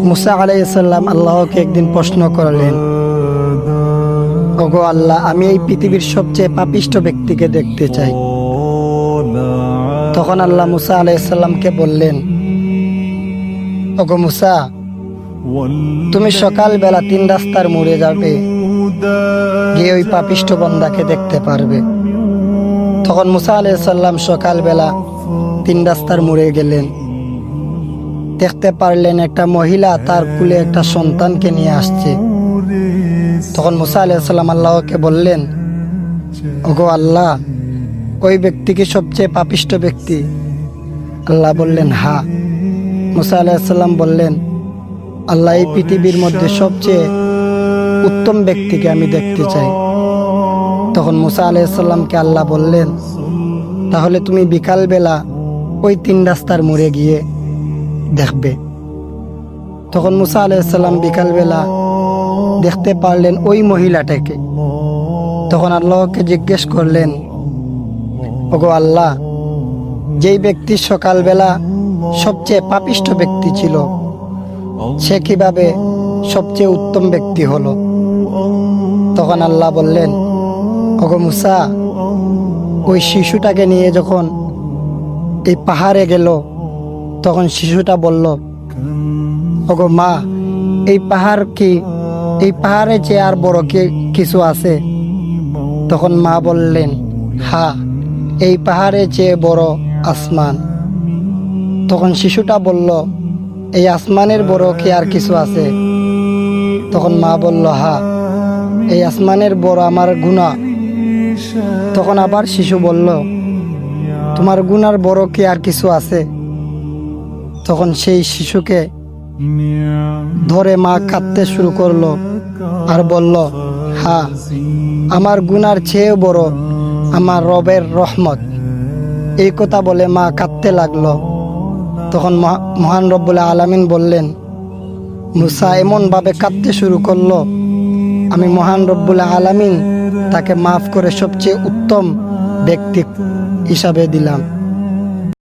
মুসা আলাইহিস সালাম আল্লাহকে একদিন প্রশ্ন করলেন, ওগো আল্লাহ, আমি এই পৃথিবীর সবচেয়ে পাপিষ্ঠ ব্যক্তিকে দেখতে চাই। তখন আল্লাহ মুসা আলাইহিস সালামকে বললেন, ওগো মুসা, তুমি সকালবেলা 3 রাস্তার মোড়ে যাবে, গিয়ে ওই পাপিষ্ঠ বান্দাকে দেখতে পারবে। তখন মুসা আলাইহিস সালাম সকালবেলা 3 রাস্তার মোড়ে গেলেন। দেখতে পারলেন একটা মহিলা তার কুলে একটা সন্তানকে নিয়ে আসছে। তখন মুসা আলাইহিস সালাম আল্লাহকে বললেন, ওগো আল্লাহ, ওই ব্যক্তি কি সবচেয়ে পাপিষ্ঠ ব্যক্তি? আল্লাহ বললেন, হ্যাঁ। মুসা আলাইহিস সালাম বললেন, আল্লাহ, এই পৃথিবীর মধ্যে সবচেয়ে উত্তম ব্যক্তিকে আমি দেখতে চাই। তখন মুসা আলাইহিস সালামকে আল্লাহ বললেন, তাহলে তুমি বিকালবেলা ওই 3 রাস্তার মোড়ে গিয়ে দেখবে। তখন মুসা আলাইহিস সালাম বিকালবেলা দেখতে পারলেন ওই মহিলাটাকে। তখন আল্লাহকে জিজ্ঞেস করলেন, ওগো আল্লাহ, যেই ব্যক্তি সকালবেলা সবচেয়ে পাপিষ্ঠ ব্যক্তি ছিল, সে কিভাবে সবচেয়ে উত্তম ব্যক্তি হলো? তখন আল্লাহ বললেন, ওগো মুসা, ওই শিশুটাকে নিয়ে যখন এই পাহাড়ে গেল, তখন শিশুটা বলল, ওগো মা, এই পাহাড় কি, এই পাহাড়ে যে আর বড় কিছু আছে? তখন মা বললেন, হ্যাঁ, এই পাহাড়ে যে বড় আসমান। তখন শিশুটা বলল, এই আসমানের বড় কি আর কিছু আছে? তখন মা বলল, হ্যাঁ, এই আসমানের বড় আমার গুনাহ। তখন আবার শিশু বলল, তোমার গুনার বড় কি আর কিছু আছে? তখন সেই শিশুকে ধরে মা কাঁদতে শুরু করলো আর বলল, হ্যাঁ, আমার গুনার চেয়ে বড় আমার রবের রহমত। এই কথা বলে মা কাঁদতে লাগলো। তখন মহান রব্বুল আলামিন বললেন, মুসা এমন ভাবে কাঁদতে শুরু করলো, আমি মহান রব্বুল আলামিন তাকে মাফ করে সবচেয়ে উত্তম ব্যক্তি হিসাবে দিলাম।